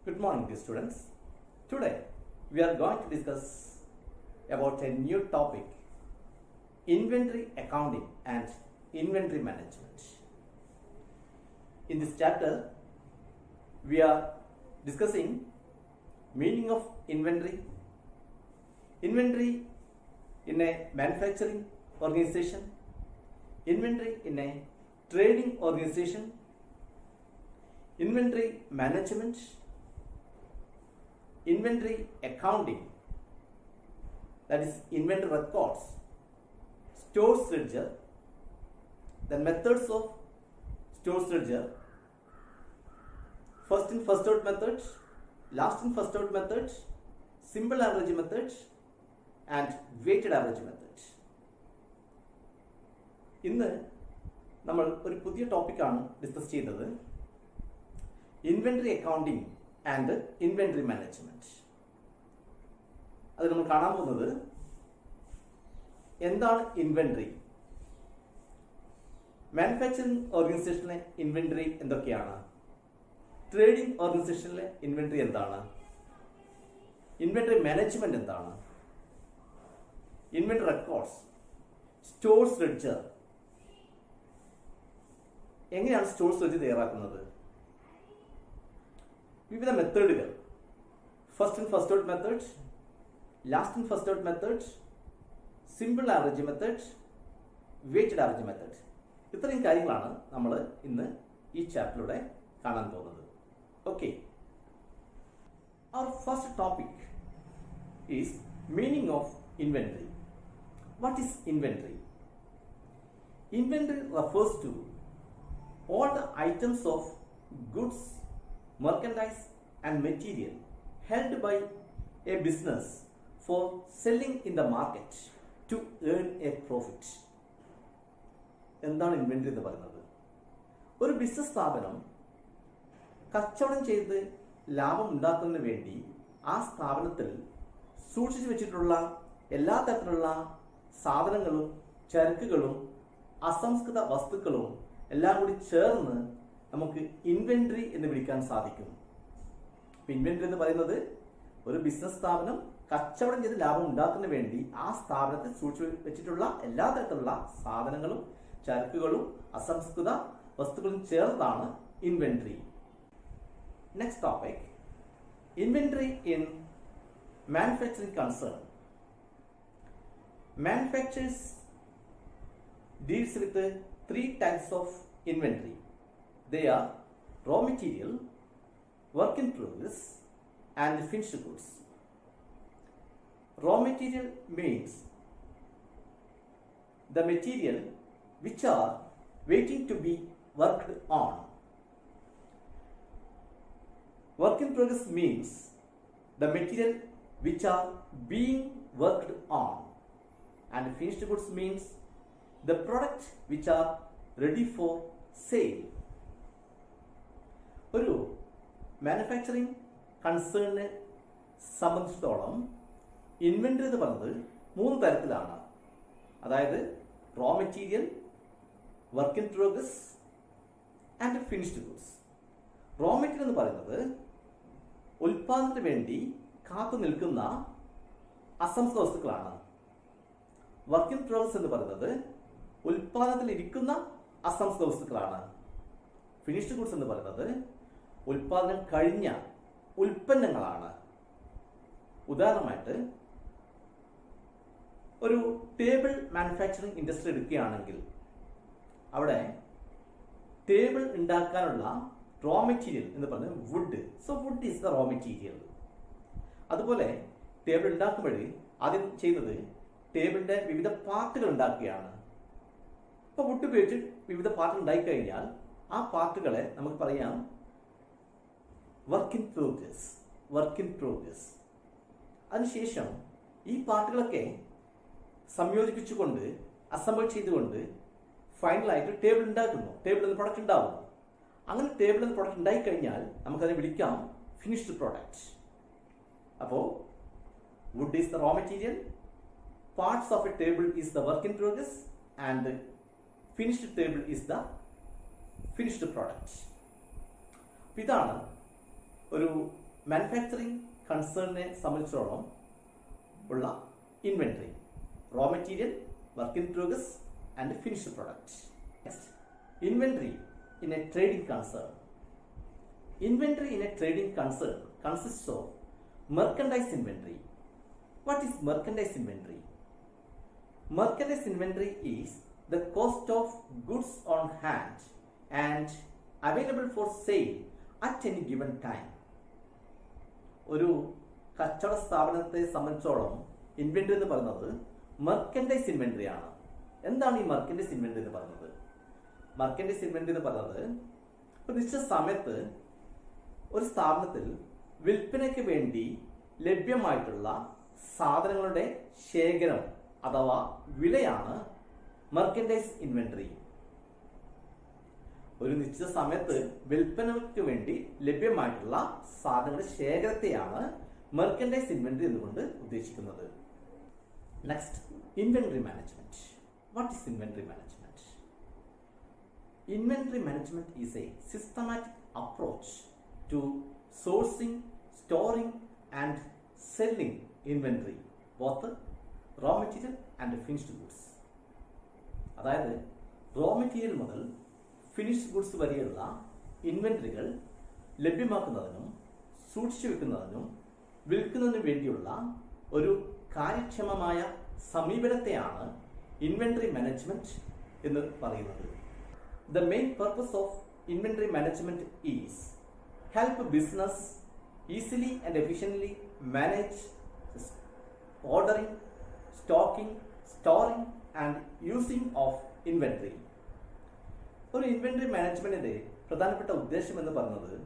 Good morning, dear students. Today we are going to discuss about a new topic, inventory accounting and inventory management. In this chapter, we are discussing meaning of inventory in a manufacturing organization, inventory in a trading organization, inventory management, inventory accounting, that is inventory records, stores ledger, the methods of stores ledger, first in first out method, last in first out method, simple average method and weighted average method. ഇന്ന് നമ്മൾ ഒരു പുതിയ ടോപ്പിക്കാണ് discuss ചെയ്യുന്നത്, inventory accounting and inventory management. അത് നമ്മൾ കാണാൻ പോകുന്നത് എന്താണ് ഇൻവെന്ററി, മാനുഫാക്ചറിംഗ് ഓർഗനൈസേഷനിലെ ഇൻവെന്ററി എന്തൊക്കെയാണ്, ട്രേഡിംഗ് ഓർഗനൈസേഷനിലെ ഇൻവെന്ററി എന്താണ്, ഇൻവെന്ററി മാനേജ്മെന്റ് എന്താണ്, ഇൻവെന്ററി റെക്കോർഡ്സ്, സ്റ്റോർസ് ലെഡ്ജർ, എങ്ങനെയാണ് സ്റ്റോർസ് ലെഡ്ജർ തയ്യാറാക്കുന്നത്, വിവിധ മെത്തേഡുകൾ, first in first out method, last in first out method, simple average method, weighted average method, ഇത്രയും കാര്യങ്ങളാണ് നമ്മൾ ഇന്ന് ഈ ചാപ്റ്ററിലൂടെ കാണാൻ പോകുന്നത്. Okay, our first topic is meaning of inventory. What is inventory? Inventory refers to all the items of goods, merchandise and material held by a business for selling in the market to earn a profit. എന്താണ് inventory എന്ന് പറയുന്നത്? ഒരു business സ്ഥാപനം കച്ചവടം ചെയ്ത് ലാഭം ഉണ്ടാക്കുന്നതിന് വേണ്ടി ആ സ്ഥാപനത്തിൽ സൂക്ഷിച്ചു വെച്ചിട്ടുള്ള എല്ലാ തരത്തിലുള്ള സാധനങ്ങളും ചരക്കുകളും അസംസ്കൃത വസ്തുക്കളും എല്ലാം കൂടി ചേർന്ന് നമുക്ക് ഇൻവെന്ററി എന്ന് വിളിക്കാൻ സാധിക്കും. ഇൻവെന്ററി എന്ന് പറയുന്നത് ഒരു ബിസിനസ് സ്ഥാപനം കച്ചവടം ചെയ്ത് ലാഭം ഉണ്ടാക്കുന്നതിന് വേണ്ടി ആ സ്ഥാപനത്തിൽ സൂക്ഷിച്ചു വെച്ചിട്ടുള്ള എല്ലാ തരത്തിലുള്ള സാധനങ്ങളും ചരക്കുകളും അസംസ്കൃത വസ്തുക്കളും ചേർന്നതാണ് inventory. Next topic, inventory in manufacturing concern. Manufacturers deals with three types of inventory. They are raw material, work in progress and finished goods. Raw material means the material which are waiting to be worked on. Work in progress means the material which are being worked on. And finished goods means the product which are ready for sale. ഒരു manufacturing കൺസേണിനെ സംബന്ധിച്ചിടത്തോളം inventory എന്ന് പറയുന്നത് മൂന്ന് തരത്തിലാണ്. അതായത് raw material, work in progress and finished goods. Raw material എന്ന് പറയുന്നത് ഉൽപാദനത്തിന് വേണ്ടി കാത്തു നിൽക്കുന്ന അസംസ്കൃത വസ്തുക്കളാണ്. വർക്ക് ഇൻ പ്രോഗ്രസ് എന്ന് പറയുന്നത് ഉൽപാദനത്തിൽ ഇരിക്കുന്ന അസംസ്കൃത വസ്തുക്കളാണ്. ഫിനിഷ്ഡ് ഗുഡ്സ് എന്ന് പറയുന്നത് ഉൽപാദനം കഴിഞ്ഞ ഉൽപ്പന്നങ്ങളാണ്. ഉദാഹരണമായിട്ട് ഒരു ടേബിൾ മാനുഫാക്ചറിംഗ് ഇൻഡസ്ട്രി എടുക്കുകയാണെങ്കിൽ അവിടെ ടേബിൾ ഉണ്ടാക്കാനുള്ള റോ മെറ്റീരിയൽ എന്ന് പറയുന്നത് wood. So wood is the raw material. അതുപോലെ ടേബിൾ ഉണ്ടാക്കുമ്പോൾ ആദ്യം ചെയ്യുന്നത് ടേബിളിന്റെ വിവിധ പാർട്ടുകൾ ഉണ്ടാക്കുകയാണ്. ഇപ്പോൾ വുഡ് ഉപയോഗിച്ച് വിവിധ പാർട്ടുകൾ ഉണ്ടായിക്കഴിഞ്ഞാൽ ആ പാർട്ടുകളെ നമുക്ക് പറയാം work in progress. Work in progress. അതിനുശേഷം ഈ പാർട്ടുകളൊക്കെ സംയോജിപ്പിച്ചുകൊണ്ട് അസംബിൾ ചെയ്തുകൊണ്ട് ഫൈനലായിട്ട് ടേബിൾ ഉണ്ടാക്കുന്നു. ടേബിൾ എന്ന പ്രൊഡക്റ്റ് ഉണ്ടാവുന്നു. അങ്ങനെ ടേബിൾ എന്ന പ്രൊഡക്റ്റ് ഉണ്ടായിക്കഴിഞ്ഞാൽ നമുക്കതിനെ വിളിക്കാം ഫിനിഷ്ഡ് പ്രോഡക്റ്റ്. അപ്പോൾ wood is the raw material, parts of a table is the work in progress and finished table is the finished product. ഇതാണ് ഒരു മാനുഫാക്ചറിങ് കൺസേണിനെ സംബന്ധിച്ചിടത്തോളം ഉള്ള inventory, raw material, work in progress and finished product. Next, inventory in a trading concern. Inventory in a trading concern consists of merchandise inventory. What is merchandise inventory? Merchandise inventory is the cost of goods on hand and available for sale at any given time. ഒരു കച്ചവട സ്ഥാപനത്തെ സംബന്ധിച്ചോളം inventory എന്ന് പറയുന്നത് merchandise inventory ആണ്. എന്താണ് ഈ merchandise inventory എന്ന് പറയുന്നത്? മെർക്കൻഡൈസ് ഇൻവെന്ററി എന്ന് പറയുന്നത് ഒരു നിശ്ചിത സമയത്ത് ഒരു സ്ഥാപനത്തിൽ വിൽപ്പനയ്ക്ക് വേണ്ടി ലഭ്യമായിട്ടുള്ള സാധനങ്ങളുടെ ശേഖരം അഥവാ വിലയാണ് മെർക്കൻഡൈസ് ഇൻവെന്ററി. ഒരു നിശ്ചിത സമയത്ത് വിൽപ്പനയ്ക്ക് വേണ്ടി ലഭ്യമായിട്ടുള്ള സാധനങ്ങളുടെ ശേഖരത്തെയാണ് മെർക്കൻഡൈസ് ഇൻവെന്ററി എന്നുകൊണ്ട് ഉദ്ദേശിക്കുന്നത്. Next, inventory management. What is inventory management? Inventory management is a systematic approach to sourcing, storing and selling inventory, both raw material and finished goods. അതായത് റോ മെറ്റീരിയൽ മുതൽ ഫിനിഷ്ഡ് ഗുഡ്സ് വരെയുള്ള ഇൻവെന്ററികൾ ലഭ്യമാക്കുന്നതിനും സൂക്ഷിച്ചു വെക്കുന്നതിനും വിൽക്കുന്നതിനും വേണ്ടിയുള്ള ഒരു കാര്യക്ഷമമായ സമീപനത്തെയാണ് inventory management എന്ന് പറയുന്നത്. The main purpose of inventory management is help business easily and efficiently manage ordering, stocking, storing and using of inventory. ഒരു ഇൻവെന്ററി മാനേജ്മെന്റിന്റെ പ്രധാനപ്പെട്ട ഉദ്ദേശം എന്ന് പറയുന്നത്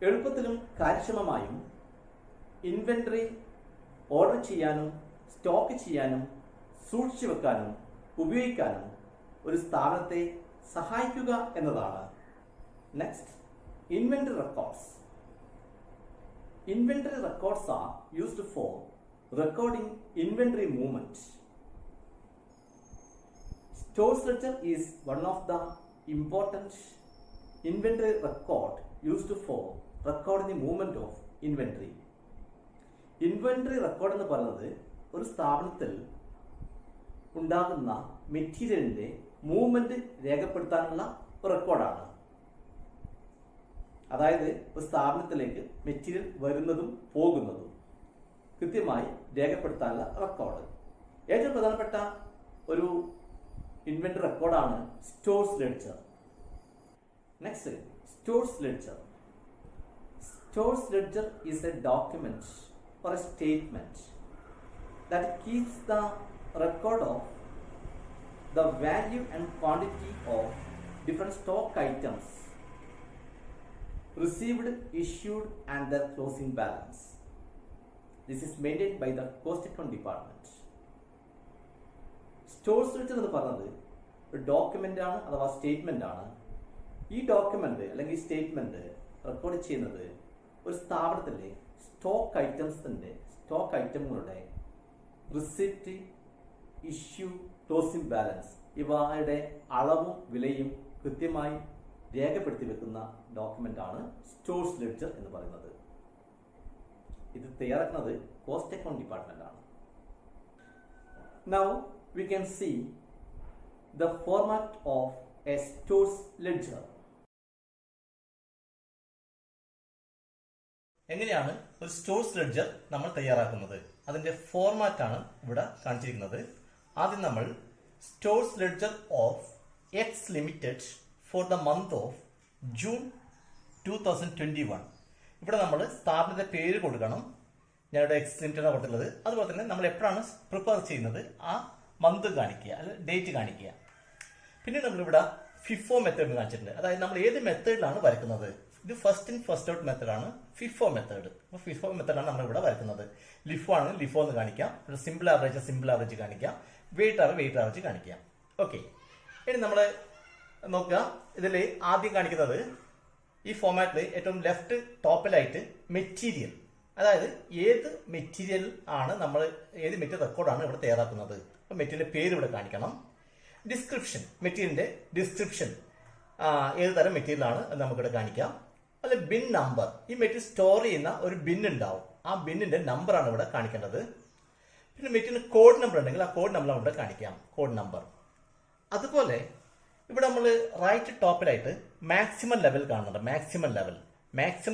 എളുപ്പത്തിലും കാര്യക്ഷമമായും ഇൻവെന്ററി ഓർഡർ ചെയ്യാനും സ്റ്റോക്ക് ചെയ്യാനും സൂക്ഷിച്ചു വെക്കാനും ഉപയോഗിക്കാനും ഒരു സ്ഥാപനത്തെ സഹായിക്കുക എന്നതാണ്. Next, inventory records. Inventory records are used for recording inventory movement. Stores ledger is one of the important inventory record used for recording the movement of inventory. Inventory record എന്ന് പറയുന്നത് ഒരു സ്ഥാപനത്തിൽ ഉണ്ടാകുന്ന മെറ്റീരിയലിന്റെ മൂവ്മെന്റ് രേഖപ്പെടുത്താനുള്ള ഒരു റെക്കോർഡാണ്. അതായത് ഒരു സ്ഥാപനത്തിലേക്ക് മെറ്റീരിയൽ വരുന്നതും പോകുന്നതും കൃത്യമായി രേഖപ്പെടുത്താനുള്ള റെക്കോർഡ്. ഏറ്റവും പ്രധാനപ്പെട്ട ഒരു ഇൻവെന്ററി റെക്കോർഡാണ് stores ledger. Next, stores ledger. Stores ledger is a document or a statement that keeps the record of the value and quantity of different stock items received, issued and their closing balance. This is maintained by the cost account department. Stores ledger എന്ന് പറയുന്നത് ഒരു document ആണ് അഥവാ statement ആണ്. ഈ document അല്ലെങ്കിൽ statement record ചെയ്യുന്നത് ഒരു സ്ഥാപനത്തിലെ സ്റ്റോക്ക് ഐറ്റങ്ങളുടെ റിസിപ്റ്റ്, ഇഷ്യൂ, ക്ലോസിംഗ് ബാലൻസ് ഇവയുടെ അളവും വിലയും കൃത്യമായി രേഖപ്പെടുത്തി വെക്കുന്ന ഡോക്യുമെന്റ് ആണ് സ്റ്റോർസ് ലെഡ്ജർ എന്ന് പറയുന്നത്. ഇത് തയ്യാറാക്കുന്നത് കോസ്റ്റ് അക്കൗണ്ട് ഡിപ്പാർട്ട്മെന്റ് ആണ്. Now we can see the format of a stores ledger. എങ്ങനെയാണ് ഒരു സ്റ്റോർസ് ലെഡ്ജർ നമ്മൾ തയ്യാറാക്കുന്നത്? അതിന്റെ ഫോർമാറ്റ് ആണ് ഇവിടെ കാണിച്ചിരിക്കുന്നത്. ആദ്യം നമ്മൾ stores ledger of X limited for the month of June 2021. ഇവിടെ നമ്മൾ സ്ഥാപനത്തിന്റെ പേര് കൊടുക്കണം. ഞാനിവിടെ എക്സ് ലിമിറ്റഡ് ആണ് കൊടുത്തുള്ളത്. അതുപോലെ തന്നെ നമ്മൾ എപ്പോഴാണ് പ്രിപ്പയർ ചെയ്യുന്നത് ആ മന്ത് കാണിക്കുക, അല്ലെ ഡേറ്റ് കാണിക്കുക. പിന്നെ നമ്മളിവിടെ ഫിഫോ മെത്തേഡ് കാണിച്ചിട്ടുണ്ട്. അതായത് നമ്മൾ ഏത് മെത്തേഡിലാണ് വരയ്ക്കുന്നത്. ഇത് ഫസ്റ്റ് ഇൻ ഫസ്റ്റ് ഔട്ട് മെത്തേഡാണ് ഫിഫോ മെത്തേഡ്. അപ്പോൾ ഫിഫോ മെത്തേഡാണ് നമ്മൾ ഇവിടെ വരയ്ക്കുന്നത്. ലിഫോ ആണെങ്കിൽ ലിഫോ എന്ന് കാണിക്കാം, സിമ്പിൾ ആവറേജ് കാണിക്കാം, വെയിറ്റ് ആവറേജ് കാണിക്കാം. ഓക്കെ, ഇനി നമ്മൾ നോക്കുക. ഇതിൽ ആദ്യം കാണിക്കുന്നത് ഈ ഫോമാറ്റിൽ ഏറ്റവും ലെഫ്റ്റ് ടോപ്പിലായിട്ട് മെറ്റീരിയൽ, അതായത് ഏത് മെറ്റീരിയൽ ആണ് നമ്മൾ ഏത് മെറ്റീരിയൽ റെക്കോർഡാണ് ഇവിടെ തയ്യാറാക്കുന്നത്. അപ്പോൾ മെറ്റീരിയലിന്റെ പേര് ഇവിടെ കാണിക്കണം. ഡിസ്ക്രിപ്ഷൻ, മെറ്റീരിയലിന്റെ ഡിസ്ക്രിപ്ഷൻ ഏത് തരം മെറ്റീരിയൽ ആണ് നമുക്കിവിടെ കാണിക്കാം. അല്ലെ ബിൻ നമ്പർ. ഈ മെറ്റീരിയൽ സ്റ്റോർ ചെയ്യുന്ന ഒരു ബിൻ ഉണ്ടാവും. ആ ബിന്നിന്റെ നമ്പറാണ് ഇവിടെ കാണിക്കേണ്ടത്. പിന്നെ മെറ്റീരിയൽ കോഡ് നമ്പർ ഉണ്ടെങ്കിൽ ആ കോഡ് നമ്പർ ഇവിടെ കാണിക്കാം, കോഡ് നമ്പർ. അതുപോലെ ഇവിടെ നമ്മൾ റൈറ്റ് ടോപ്പിലായിട്ട് മാക്സിമം ലെവൽ കാണുന്നുണ്ട്. മാക്സിമം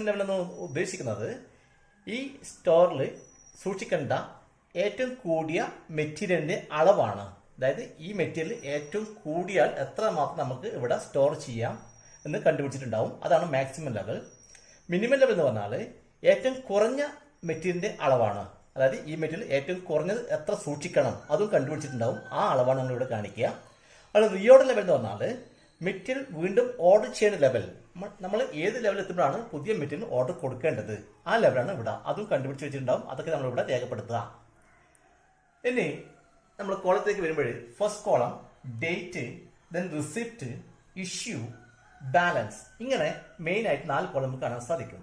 ലെവൽ എന്ന് ഉദ്ദേശിക്കുന്നത് ഈ സ്റ്റോറിൽ സൂക്ഷിക്കേണ്ട ഏറ്റവും കൂടിയ മെറ്റീരിയലിന്റെ അളവാണ്. അതായത് ഈ മെറ്റീരിയൽ ഏറ്റവും കൂടിയാൽ എത്ര മാത്രം നമുക്ക് ഇവിടെ സ്റ്റോർ ചെയ്യാം എന്ന് കണ്ടുപിടിച്ചിട്ടുണ്ടാവും. അതാണ് മാക്സിമം ലെവൽ. മിനിമം ലെവൽ എന്ന് പറഞ്ഞാൽ ഏറ്റവും കുറഞ്ഞ മെറ്റീരിയലിന്റെ അളവാണ്. അതായത് ഈ മെറ്റീരിയൽ ഏറ്റവും കുറഞ്ഞത് എത്ര സൂക്ഷിക്കണം അതും കണ്ടുപിടിച്ചിട്ടുണ്ടാവും. ആ അളവാണ് നമ്മളിവിടെ കാണിക്കുക. അത് റിയോർഡർ ലെവൽ എന്ന് പറഞ്ഞാൽ മെറ്റീരിയൽ വീണ്ടും ഓർഡർ ചെയ്യുന്ന ലെവൽ. നമ്മൾ ഏത് ലെവൽ എത്തുമ്പോഴാണ് പുതിയ മെറ്റീരിയൽ ഓർഡർ കൊടുക്കേണ്ടത് ആ ലെവലാണ് ഇവിടെ. അതും കണ്ടുപിടിച്ച് വെച്ചിട്ടുണ്ടാവും. അതൊക്കെ നമ്മളിവിടെ രേഖപ്പെടുത്തുക. ഇനി നമ്മൾ കോളത്തിലേക്ക് വരുമ്പോൾ first column date, then receipt, issue, balance, ഇങ്ങനെ മെയിൻ ആയിട്ട് 4 കോളം നമുക്ക് കാണാൻ സാധിക്കും.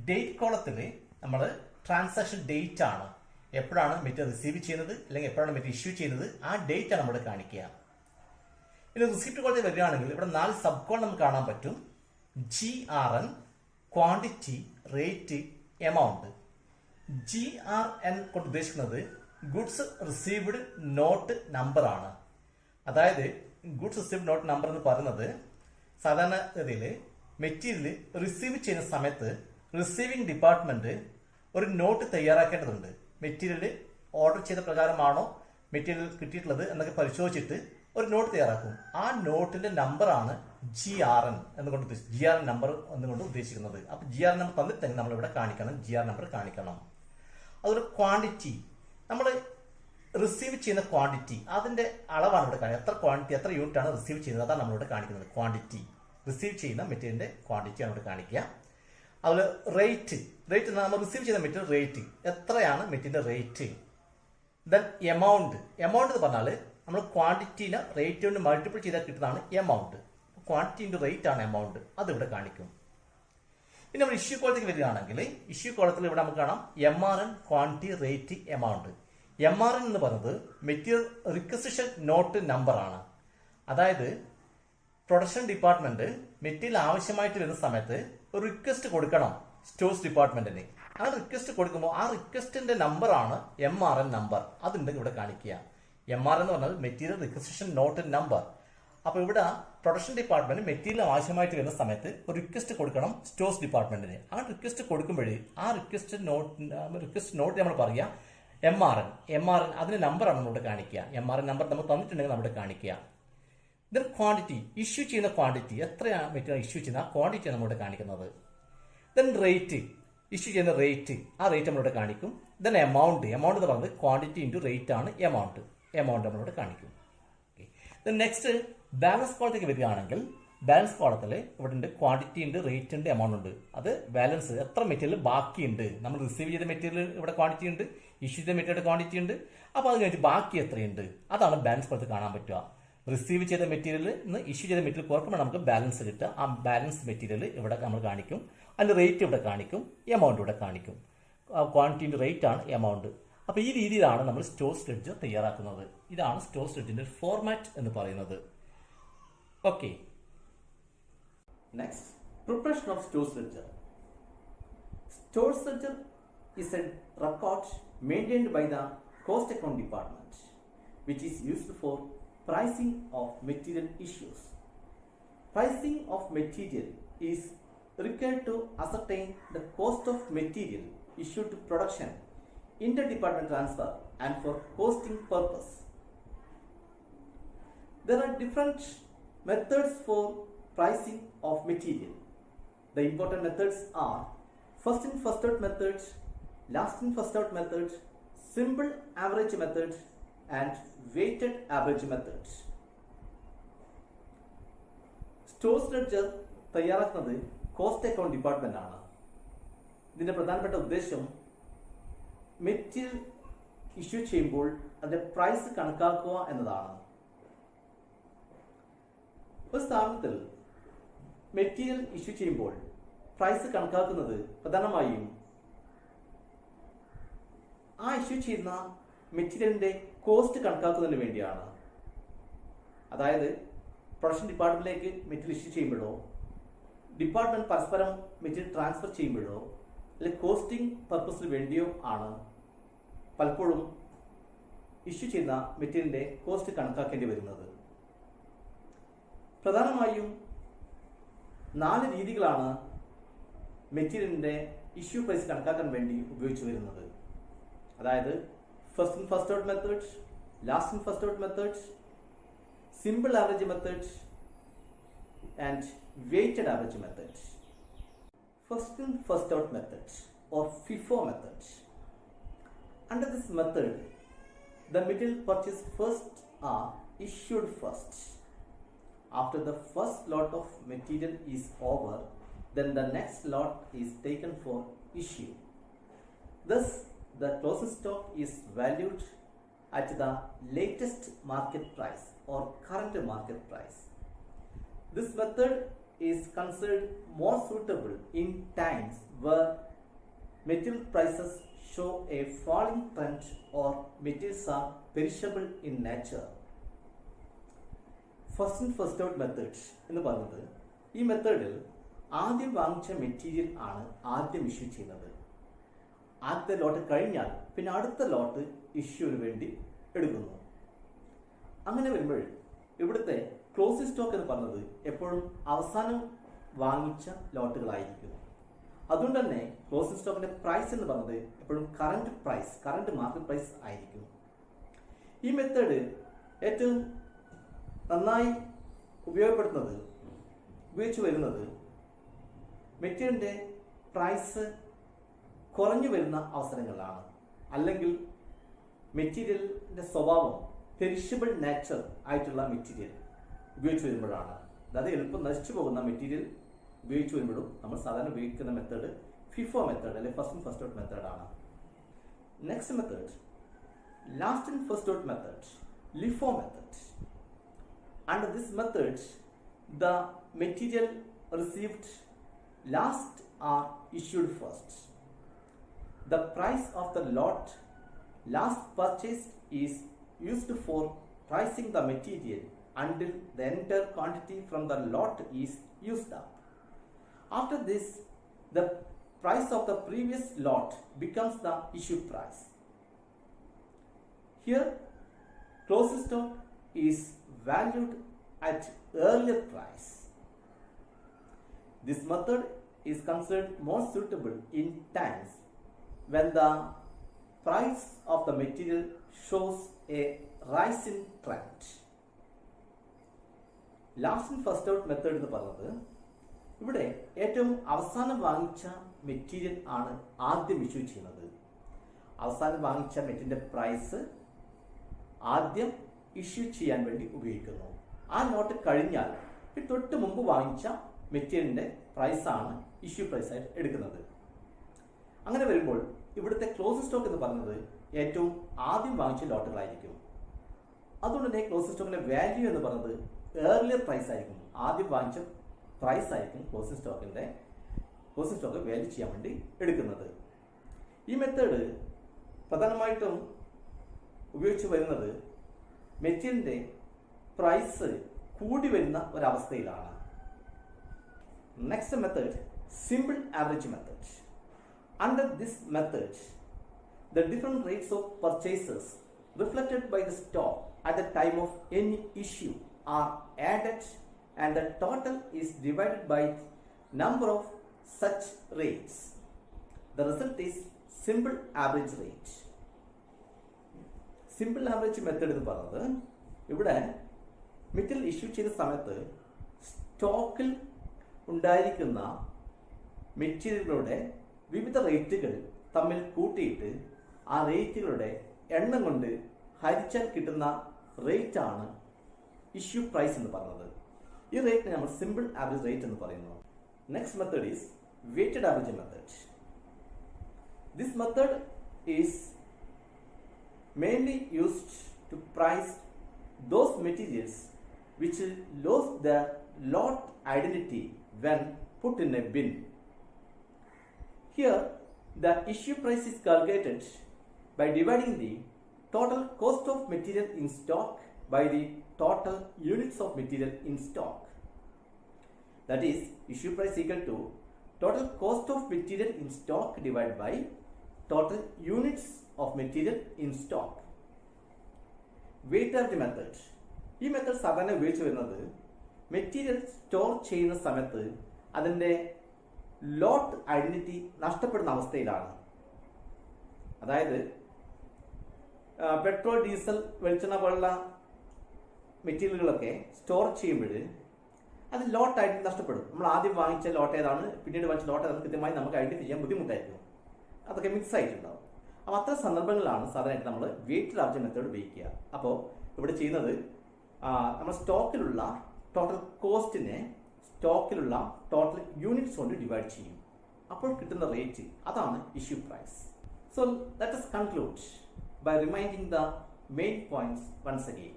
ഡേറ്റ് കോളത്തിൽ നമ്മൾ ട്രാൻസാക്ഷൻ ഡേറ്റ് ആണ്, എപ്പോഴാണ് മെറ്റീരിയൽ റിസീവ് ചെയ്യുന്നത് അല്ലെങ്കിൽ എപ്പോഴാണ് മെറ്റീരിയൽ ഇഷ്യൂ ചെയ്യുന്നത് ആ ഡേറ്റ് ആണ് നമ്മൾ കാണിക്കുക. ഇനി റിസിപ്റ്റ് കോളത്തിൽ വരികയാണെങ്കിൽ ഇവിടെ 4 സബ് കോളം നമുക്ക് കാണാൻ പറ്റും. GRN, quantity, rate, amount. GRN കൊണ്ട് ഉദ്ദേശിക്കുന്നത് ഗുഡ്സ് റിസീവ്ഡ് നോട്ട് നമ്പർ ആണ്. അതായത് ഗുഡ്സ് റിസീവ്ഡ് നോട്ട് നമ്പർ എന്ന് പറയുന്നത് സാധാരണഗതിയിൽ മെറ്റീരിയൽ റിസീവ് ചെയ്യുന്ന സമയത്ത് റിസീവിംഗ് ഡിപ്പാർട്ട്മെന്റ് ഒരു നോട്ട് തയ്യാറാക്കേണ്ടതുണ്ട്. മെറ്റീരിയൽ ഓർഡർ ചെയ്ത പ്രകാരമാണോ മെറ്റീരിയൽ കിട്ടിയിട്ടുള്ളത് എന്നൊക്കെ പരിശോധിച്ചിട്ട് ഒരു നോട്ട് തയ്യാറാക്കും. ആ നോട്ടിന്റെ നമ്പറാണ് GRN എന്നുകൊണ്ട് GRN നമ്പർ എന്നുകൊണ്ട് ഉദ്ദേശിക്കുന്നത്. അപ്പൊ GRN നമ്പർ തന്നിട്ടെങ്കിൽ നമ്മൾ ഇവിടെ കാണിക്കണം, GRN നമ്പർ കാണിക്കണം. അതുപോലെ ക്വാണ്ടിറ്റി, നമ്മൾ റിസീവ് ചെയ്യുന്ന ക്വാണ്ടിറ്റി അതിന്റെ അളവാണ് ഇവിടെ കാണിക്കുന്നത്. എത്ര ക്വാണ്ടിറ്റി, എത്ര യൂണിറ്റ് ആണ് റിസീവ് ചെയ്യുന്നത് അതാണ് നമ്മളിവിടെ കാണിക്കുന്നത്. ക്വാണ്ടിറ്റി, റിസീവ് ചെയ്യുന്ന മെറ്റീരിയലിന്റെ ക്വാണ്ടിറ്റിയാണ് ഇവിടെ കാണിക്കുക. അതുപോലെ റേറ്റ് നമ്മൾ റിസീവ് ചെയ്യുന്ന മെറ്റീരിയൽ റേറ്റ്, എത്രയാണ് മെറ്റീരിയൽ റേറ്റ്. ദെൻ എമൗണ്ട് എന്ന് പറഞ്ഞാൽ നമ്മൾ ക്വാണ്ടിറ്റീനെ റേറ്റ് കൊണ്ട് മൾട്ടിപ്പിൾ ചെയ്താൽ കിട്ടുന്നതാണ് എമൗണ്ട്. ക്വാണ്ടിറ്റി ഇൻറ്റു റേറ്റ് ആണ് എമൗണ്ട്, അത് ഇവിടെ കാണിക്കും. ഇനി നമ്മൾ ഇഷ്യൂ കോളത്തേക്ക് വരികയാണെങ്കിൽ ഇഷ്യൂ കോളത്തിൽ ഇവിടെ നമുക്ക് കാണാം MRN, quantity, rate, amount. MRN എന്ന് പറയുന്നത് മെറ്റീരിയൽ റിക്വസിഷൻ നോട്ട് നമ്പർ ആണ്. അതായത് പ്രൊഡക്ഷൻ ഡിപ്പാർട്ട്മെന്റ് മെറ്റീരിയൽ ആവശ്യമായിട്ട് വരുന്ന സമയത്ത് ഒരു റിക്വസ്റ്റ് കൊടുക്കണം സ്റ്റോഴ്സ് ഡിപ്പാർട്ട്മെന്റിന്. ആ റിക്വസ്റ്റ് കൊടുക്കുമ്പോൾ ആ റിക്വസ്റ്റിന്റെ നമ്പർ ആണ് MRN നമ്പർ, അതുണ്ടെങ്കിൽ ഇവിടെ കാണിക്കുക. MRN എന്ന് പറഞ്ഞാൽ മെറ്റീരിയൽ റിക്വസിഷൻ നോട്ട് നമ്പർ. അപ്പൊ ഇവിടെ പ്രൊഡക്ഷൻ ഡിപ്പാർട്ട്മെന്റ് മെറ്റീരിയൽ ആവശ്യമായിട്ട് വരുന്ന സമയത്ത് ഒരു റിക്വസ്റ്റ് കൊടുക്കണം സ്റ്റോഴ്സ് ഡിപ്പാർട്ട്മെന്റിന്. ആ റിക്വസ്റ്റ് കൊടുക്കുമ്പോഴേ ആ റിക്വസ്റ്റ് നോട്ട് നമ്മൾ പറയുക MRN അതിന്റെ നമ്പറാണ് നമ്മളിവിടെ കാണിക്കുക. MRN നമ്പർ നമ്മൾ തന്നിട്ടുണ്ടെങ്കിൽ നമ്മുടെ കാണിക്കുക. ദെൻ ക്വാണ്ടിറ്റി, ഇഷ്യൂ ചെയ്യുന്ന ക്വാണ്ടിറ്റി, എത്രയാണ് മെറ്റീരിയൽ ഇഷ്യൂ ചെയ്യുന്ന ആ ക്വാണ്ടിറ്റിയാണ് നമ്മളിവിടെ കാണിക്കുന്നത്. ദെൻ റേറ്റ്, ഇഷ്യൂ ചെയ്യുന്ന റേറ്റ്, ആ റേറ്റ് നമ്മളിവിടെ കാണിക്കും. ദെൻ എമൗണ്ട് എന്ന് പറയുന്നത് ക്വാണ്ടിറ്റി ഇൻറ്റു റേറ്റ് ആണ് എമൗണ്ട് നമ്മളിവിടെ കാണിക്കും. ദെൻ നെക്സ്റ്റ് ബാലൻസ് കോളത്തേക്ക് വരികയാണെങ്കിൽ ബാലൻസ് കോളത്തിൽ ഇവിടെ ഉണ്ട് ക്വാണ്ടിറ്റി ഉണ്ട്, റേറ്റ് ഉണ്ട്, എമൗണ്ട് ഉണ്ട്. അത് ബാലൻസ്, എത്ര മെറ്റീരിയൽ ബാക്കിയുണ്ട്. നമ്മൾ റിസീവ് ചെയ്ത മെറ്റീരിയൽ ഇവിടെ ക്വാണ്ടിറ്റി ഉണ്ട്, ഇഷ്യൂ ചെയ്ത മെറ്റീരിയൽ ക്വാണ്ടിറ്റി ഉണ്ട്. അപ്പോൾ അത് കഴിഞ്ഞിട്ട് ബാക്കി എത്രയുണ്ട് അതാണ് ബാലൻസ് കോളത്തിൽ കാണാൻ പറ്റുക. റിസീവ് ചെയ്ത മെറ്റീരിയൽ നിന്ന് ഇഷ്യൂ ചെയ്ത മെറ്റീരിയൽ കുറക്കുമ്പോൾ നമുക്ക് ബാലൻസ് കിട്ടുക. ആ ബാലൻസ് മെറ്റീരിയൽ ഇവിടെ നമ്മൾ കാണിക്കും. അതിന്റെ റേറ്റ് ഇവിടെ കാണിക്കും, എമൗണ്ട് ഇവിടെ കാണിക്കും. ക്വാണ്ടിറ്റിന്റെ റേറ്റ് ആണ് എമൗണ്ട്. അപ്പോൾ ഈ രീതിയിലാണ് നമ്മൾ സ്റ്റോഴ്സ് ലെഡ്ജർ തയ്യാറാക്കുന്നത്. ഇതാണ് സ്റ്റോഴ്സ് ലെഡ്ജറിന്റെ ഫോർമാറ്റ് എന്ന് പറയുന്നത്. Okay, next preparation of stores ledger. Stores ledger is a record maintained by the cost account department which is used for pricing of material issues. Pricing of material is required to ascertain the cost of material issued to production, inter-department transfer and for costing purpose. There are different methods for pricing of material. The important methods are first in first out method, last in first out method, simple average method and weighted average method. Stores ledger തയ്യാറാക്കുന്നത് cost account department ആണ്. ഇതിന്റെ പ്രധാനപ്പെട്ട ഉദ്ദേശം material issue ചെയ്യുമ്പോൾ അതിന്റെ price കണക്കാക്കുക എന്നതാണ്. ഒരു സ്ഥാപനത്തിൽ മെറ്റീരിയൽ ഇഷ്യൂ ചെയ്യുമ്പോൾ പ്രൈസ് കണക്കാക്കുന്നത് പ്രധാനമായും ആ ഇഷ്യൂ ചെയ്യുന്ന മെറ്റീരിയലിന്റെ കോസ്റ്റ് കണക്കാക്കുന്നതിന് വേണ്ടിയാണ്. അതായത് പ്രൊഡക്ഷൻ ഡിപ്പാർട്ട്മെന്റിലേക്ക് മെറ്റീരിയൽ ഇഷ്യൂ ചെയ്യുമ്പോഴോ ഡിപ്പാർട്ട്മെന്റ് പരസ്പരം മെറ്റീരിയൽ ട്രാൻസ്ഫർ ചെയ്യുമ്പോഴോ അല്ലെങ്കിൽ കോസ്റ്റിംഗ് പർപ്പസിന് വേണ്ടിയോ ആണ് പലപ്പോഴും ഇഷ്യൂ ചെയ്യുന്ന മെറ്റീരിയലിന്റെ കോസ്റ്റ് കണക്കാക്കേണ്ടി വരുന്നത്. പ്രധാനമായും 4 രീതികളാണ് മെറ്റീരിയലിന്റെ ഇഷ്യൂ പ്രൈസ് കണക്കാക്കാൻ വേണ്ടി ഉപയോഗിച്ചു വരുന്നത്. അതായത് first in first out method, last in first out method, simple average method and weighted average method. First in first out method or FIFO method. Under this method, the material purchased first are issued first. After the first lot of material is over, then the next lot is taken for issue. Thus, the closing stock is valued at the latest market price or current market price. This method is considered more suitable in times where material prices show a falling trend or materials are perishable in nature. First in first out method എന്ന് പറയുന്നത് ഈ മെത്തേഡിൽ ആദ്യം വാങ്ങിച്ച material ആണ് ആദ്യം issue ചെയ്യുന്നത്. ആദ്യത്തെ ലോട്ട് കഴിഞ്ഞാൽ പിന്നെ അടുത്ത ലോട്ട് ഇഷ്യൂവിന് വേണ്ടി എടുക്കുന്നു. അങ്ങനെ വരുമ്പോൾ ഇവിടുത്തെ ക്ലോസിംഗ് സ്റ്റോക്ക് എന്ന് പറഞ്ഞത് എപ്പോഴും അവസാനം വാങ്ങിച്ച ലോട്ടുകളായിരിക്കും. അതുകൊണ്ട് തന്നെ ക്ലോസിംഗ് സ്റ്റോക്കിന്റെ പ്രൈസ് എന്ന് പറഞ്ഞത് എപ്പോഴും കറന്റ് മാർക്കറ്റ് പ്രൈസ് ആയിരിക്കും. ഈ മെത്തേഡ് ഏറ്റവും നന്നായി ഉപയോഗിച്ചു വരുന്നത് മെറ്റീരിയലിന്റെ പ്രൈസ് കുറഞ്ഞു വരുന്ന അവസരങ്ങളിലാണ്, അല്ലെങ്കിൽ മെറ്റീരിയലിന്റെ സ്വഭാവം പെരിഷബിൾ നേച്ചർ ആയിട്ടുള്ള മെറ്റീരിയൽ ഉപയോഗിച്ചു വരുമ്പോഴാണ്. അതായത് എളുപ്പം നശിച്ചു പോകുന്ന മെറ്റീരിയൽ ഉപയോഗിച്ചു വരുമ്പോഴും നമ്മൾ സാധാരണ ഉപയോഗിക്കുന്ന മെത്തേഡ് ഫിഫോ മെത്തേഡ് അല്ലെങ്കിൽ first in first out method ആണ്. Next method last in first out method, LIFO method. Under this method, the material received last are issued first. The price of the lot last purchased is used for pricing the material until the entire quantity from the lot is used up. After this, the price of the previous lot becomes the issue price. Here, closing stock is valued at earlier price. This method is considered more suitable in times when the price of the material shows a rising trend. Last in first out method എന്ന് പറയുന്നത് ഇവിടെ ഏറ്റവും അവസാനം വാങ്ങിച്ച material ആണ് ആദ്യം issue ചെയ്യുന്നത്. അവസാനം വാങ്ങിച്ച മെറ്റീരിയലിന്റെ പ്രൈസ് ആദ്യം ഇഷ്യൂ ചെയ്യാൻ വേണ്ടി ഉപയോഗിക്കുന്നു. ആ നോട്ട് കഴിഞ്ഞാൽ തൊട്ട് മുമ്പ് വാങ്ങിച്ച മെറ്റീരിയലിന്റെ പ്രൈസാണ് ഇഷ്യൂ പ്രൈസായിട്ട് എടുക്കുന്നത്. അങ്ങനെ വരുമ്പോൾ ഇവിടുത്തെ ക്ലോസിംഗ് സ്റ്റോക്ക് എന്ന് പറയുന്നത് ഏറ്റവും ആദ്യം വാങ്ങിച്ച ലോട്ടുകളായിരിക്കും. അതുകൊണ്ട് തന്നെ ക്ലോസിംഗ് സ്റ്റോക്കിന്റെ വാല്യൂ എന്ന് പറയുന്നത് ഏർലിയർ പ്രൈസ് ആയിരിക്കും. ആദ്യം വാങ്ങിച്ച പ്രൈസ് ആയിരിക്കും ക്ലോസിംഗ് സ്റ്റോക്ക് വാല്യൂ ചെയ്യാൻ വേണ്ടി എടുക്കുന്നത്. ഈ മെത്തേഡ് പ്രധാനമായിട്ടും ഉപയോഗിച്ച് വരുന്നത് മെറ്റീരിയലിന്റെ പ്രൈസ് കൂടി വരുന്ന ഒരവസ്ഥയിലാണ്. Next method simple average method. Under this method the different rates of purchases reflected by the stock at the time of any issue are added and the total is divided by number of such rates. The result is simple average rate. Simple average method എന്ന് പറയുന്നത് ഇവിടെ material issue ചെയ്ത സമയത്ത് സ്റ്റോക്കിൽ ഉണ്ടായിരിക്കുന്ന മെറ്റീരിയലുകളുടെ വിവിധ റേറ്റുകൾ തമ്മിൽ കൂട്ടിയിട്ട് ആ റേറ്റുകളുടെ എണ്ണം കൊണ്ട് ഹരിച്ചാൽ കിട്ടുന്ന റേറ്റ് ആണ് ഇഷ്യൂ പ്രൈസ് എന്ന് പറയുന്നത്. ഈ റേറ്റിനെ നമ്മൾ സിമ്പിൾ ആവറേജ് റേറ്റ് എന്ന് പറയുന്നു. Next method is weighted average method. This method is mainly used to price those materials which lose their lot identity when put in a bin. Here, the issue price is calculated by dividing the total cost of material in stock by the total units of material in stock. That is, issue price equal to total cost of material in stock divided by total units of material in stock. Weight average method. ഈ method സാധാരണ ഉപയോഗിച്ച് വരുന്നത് material store ചെയ്യുന്ന സമയത്ത് അതിൻ്റെ ലോട്ട് identity നഷ്ടപ്പെടുന്ന അവസ്ഥയിലാണ്. അതായത് പെട്രോൾ, ഡീസൽ, വെളിച്ചെണ്ണ പോലുള്ള മെറ്റീരിയലുകളൊക്കെ സ്റ്റോർ ചെയ്യുമ്പോൾ അത് ലോട്ട് ഐഡന്റിറ്റി നഷ്ടപ്പെടും. നമ്മൾ ആദ്യം വാങ്ങിച്ച ലോട്ട് ഏതാണ്, പിന്നീട് വാങ്ങിച്ച ലോട്ട് ഏതാണ് കൃത്യമായി നമുക്ക് ഐഡന്റിഫൈ ചെയ്യാൻ ബുദ്ധിമുട്ടായിരിക്കും. അതൊക്കെ മിക്സ് ആയിട്ടുണ്ടാവും. അപ്പോൾ അത്തരം സന്ദർഭങ്ങളിലാണ് സാധാരണയായിട്ട് നമ്മൾ വെയിറ്റഡ് ആവറേജ് മെത്തേഡ് ഉപയോഗിക്കുക. അപ്പോൾ ഇവിടെ ചെയ്യുന്നത് നമ്മൾ സ്റ്റോക്കിലുള്ള ടോട്ടൽ കോസ്റ്റിനെ സ്റ്റോക്കിലുള്ള ടോട്ടൽ യൂണിറ്റ്സ് കൊണ്ട് ഡിവൈഡ് ചെയ്യും. അപ്പോൾ കിട്ടുന്ന റേറ്റ് അതാണ് issue price. So let us conclude by reminding the main points once again.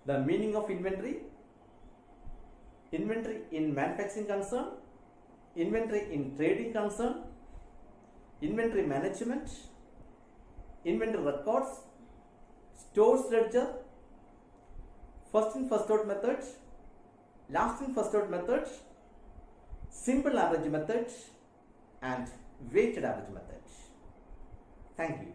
The meaning of inventory in manufacturing concern, inventory in trading concern, inventory management, inventory records, stores ledger, first in first out method, last in first out method, simple average method, and weighted average method. Thank you.